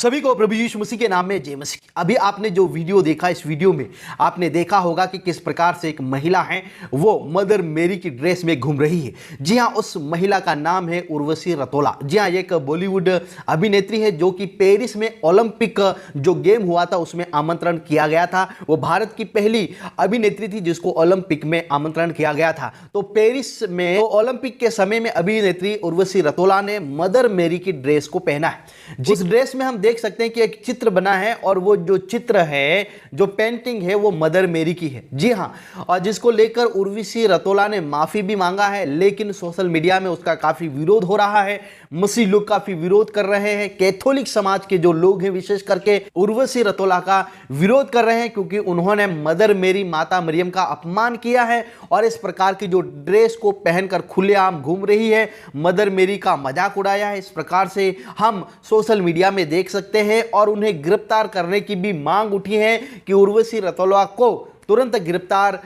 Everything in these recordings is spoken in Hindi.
सभी को प्रभु यीशु मसीह के नाम में जय मसीह। अभी आपने जो वीडियो देखा, इस वीडियो में आपने देखा होगा कि किस प्रकार से एक महिला है वो मदर मेरी की ड्रेस में घूम रही है। जी हाँ, उस महिला का नाम है उर्वशी रतोला। जी हाँ, एक बॉलीवुड अभिनेत्री है जो कि पेरिस में ओलंपिक जो गेम हुआ था उसमें आमंत्रण किया गया था। वो भारत की पहली अभिनेत्री थी जिसको ओलंपिक में आमंत्रण किया गया था। तो पेरिस में तो ओलंपिक के समय में अभिनेत्री उर्वशी रतोला ने मदर मेरी की ड्रेस को पहना है। जिस ड्रेस में हम देख सकते हैं कि एक चित्र बना है और वो जो चित्र है, जो पेंटिंग है, वो मदर मेरी की है। जी हाँ, और जिसको लेकर उर्वशी रतोला ने माफी भी मांगा है, लेकिन सोशल मीडिया में उसका काफी विरोध हो रहा है। मसीह लोग काफी विरोध कर रहे हैं। कैथोलिक समाज के जो लोग हैं विशेष करके उर्वशी रतोला का विरोध कर रहे हैं क्योंकि उन्होंने मदर मेरी माता मरियम का अपमान किया है और इस प्रकार की जो ड्रेस को पहनकर खुलेआम घूम रही है, मदर मेरी का मजाक उड़ाया है। इस प्रकार से हम सोशल मीडिया में देख सकते हैं और उन्हें गिरफ्तार करने की भी मांग उठी है कि उर्वशी रतोला को तुरंत गिरफ्तार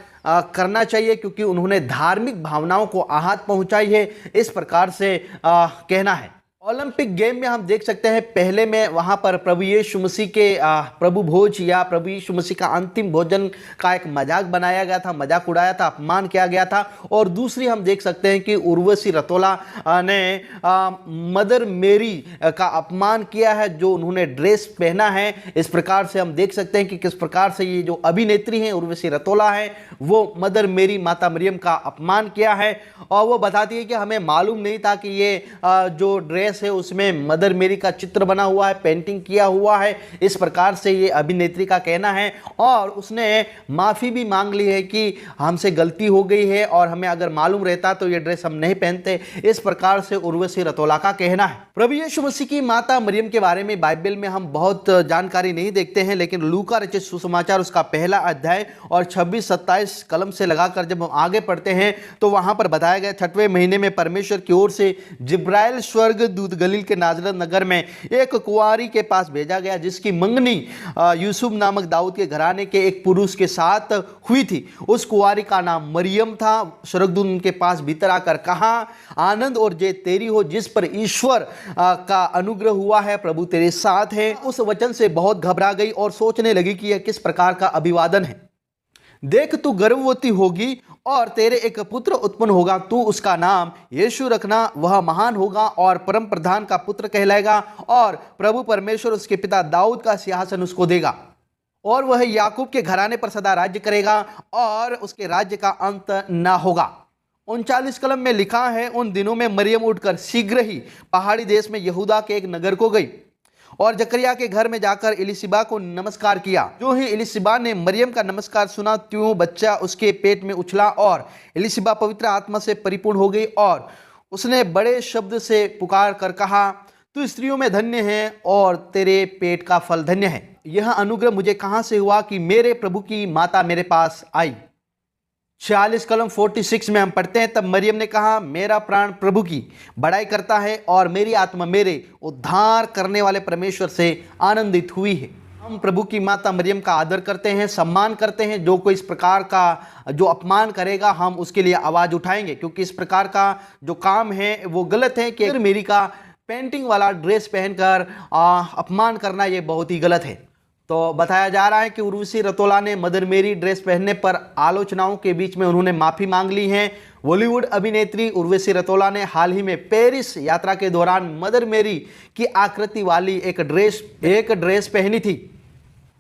करना चाहिए क्योंकि उन्होंने धार्मिक भावनाओं को आहत पहुंचाई है। इस प्रकार से कहना है। ओलंपिक गेम में हम देख सकते हैं पहले में वहां पर प्रभु यीशु मसीह के प्रभु भोज या प्रभु यीशु मसीह का अंतिम भोजन का एक मजाक बनाया गया था, मजाक उड़ाया था, अपमान किया गया था। और दूसरी हम देख सकते हैं कि उर्वशी रतोला ने मदर मेरी का अपमान किया है, जो उन्होंने ड्रेस पहना है। इस प्रकार से हम देख सकते हैं कि किस प्रकार से ये जो अभिनेत्री हैं उर्वशी रतोला है वो मदर मेरी माता मरियम का अपमान किया है। और वो बताती है कि हमें मालूम नहीं था कि ये जो ड्रेस है उसमें मदर मेरी का चित्र बना हुआ है, पेंटिंग किया हुआ है। इस प्रकार से ये अभिनेत्री का कहना है और उसने माफी भी मांग ली है कि हमसे गलती हो गई है और हमें अगर मालूम रहता तो ये ड्रेस हम नहीं पहनते। इस प्रकार से उर्वशी रतोला का कहना है। प्रभु यीशु मसीह की माता मरियम के बारे में बाइबल में हम बहुत जानकारी नहीं देखते हैं, लेकिन लूका रचित सुसमाचार उसका पहला अध्याय और 26-27 कलम से लगाकर जब हम आगे पढ़ते हैं तो वहां पर बताया गया 6वें महीने में परमेश्वर की ओर से जिब्राइल स्वर्ग गलील के नाजरत नगर में एक कुंवारी के पास भेजा गया जिसकी मंगनी यूसुफ नामक दाऊद के घराने के एक पुरुष के साथ हुई थी। उस कुंवारी का नाम मरियम था। स्वर्गदूत उनके पास भीतर आकर कहा, आनंद और जय तेरी हो जिस पर ईश्वर का अनुग्रह हुआ है, प्रभु तेरे साथ है। उस वचन से बहुत घबरा गई और सोचने लगी कि यह किस प्रकार का अभिवादन है। देख, तू गर्भवती होगी और तेरे एक पुत्र उत्पन्न होगा, तू उसका नाम यीशु रखना। वह महान होगा और परम प्रधान का पुत्र कहलाएगा और प्रभु परमेश्वर उसके पिता दाऊद का सिंहासन उसको देगा और वह याकूब के घराने पर सदा राज्य करेगा और उसके राज्य का अंत न होगा। 39 कलम में लिखा है, उन दिनों में मरियम उठकर शीघ्र ही पहाड़ी देश में यहूदा के एक नगर को गई और जकरिया के घर में जाकर इलिशिबा को नमस्कार किया। जो ही इलिशिबा ने मरियम का नमस्कार सुना त्यों बच्चा उसके पेट में उछला और इलिशिबा पवित्र आत्मा से परिपूर्ण हो गई और उसने बड़े शब्द से पुकार कर कहा, तू स्त्रियों में धन्य है और तेरे पेट का फल धन्य है। यह अनुग्रह मुझे कहां से हुआ कि मेरे प्रभु की माता मेरे पास आई। 46 कलम 46 में हम पढ़ते हैं, तब मरियम ने कहा, मेरा प्राण प्रभु की बड़ाई करता है और मेरी आत्मा मेरे उद्धार करने वाले परमेश्वर से आनंदित हुई है। हम प्रभु की माता मरियम का आदर करते हैं, सम्मान करते हैं। जो कोई इस प्रकार का जो अपमान करेगा हम उसके लिए आवाज उठाएंगे क्योंकि इस प्रकार का जो काम है वो गलत है कि मेरी का पेंटिंग वाला ड्रेस पहनकर अपमान करना ये बहुत ही गलत है। तो बताया जा रहा है कि उर्वशी रतोला ने मदर मेरी ड्रेस पहनने पर आलोचनाओं के बीच में उन्होंने माफी मांग ली है। बॉलीवुड अभिनेत्री उर्वशी रतोला ने हाल ही में पेरिस यात्रा के दौरान मदर मेरी की आकृति वाली एक ड्रेस पहनी थी।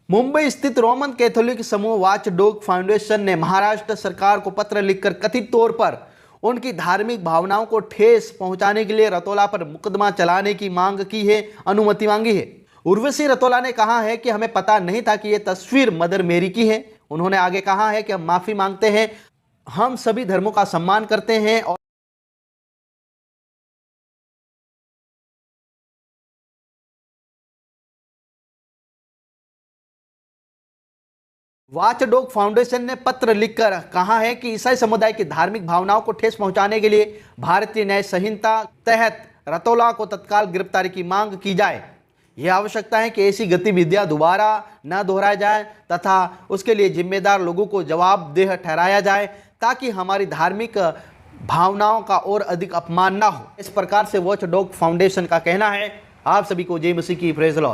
मुंबई स्थित रोमन कैथोलिक समूह वॉच डॉग फाउंडेशन ने महाराष्ट्र सरकार को पत्र लिखकर कथित तौर पर उनकी धार्मिक भावनाओं को ठेस पहुंचाने के लिए रतोला पर मुकदमा चलाने की मांग की है, अनुमति मांगी है। उर्वशी रतोला ने कहा है कि हमें पता नहीं था कि यह तस्वीर मदर मेरी की है। उन्होंने आगे कहा है कि हम माफी मांगते हैं, हम सभी धर्मों का सम्मान करते हैं और वॉचडॉग फाउंडेशन ने पत्र लिखकर कहा है कि ईसाई समुदाय की धार्मिक भावनाओं को ठेस पहुंचाने के लिए भारतीय न्याय संहिता तहत रतोला को तत्काल गिरफ्तारी की मांग की जाए। यह आवश्यकता है कि ऐसी गतिविधियां दोबारा न दोहराया जाए तथा उसके लिए जिम्मेदार लोगों को जवाबदेह ठहराया जाए ताकि हमारी धार्मिक भावनाओं का और अधिक अपमान न हो। इस प्रकार से वॉचडॉग फाउंडेशन का कहना है। आप सभी को जय मसीह की प्रेज़ द लॉर्ड।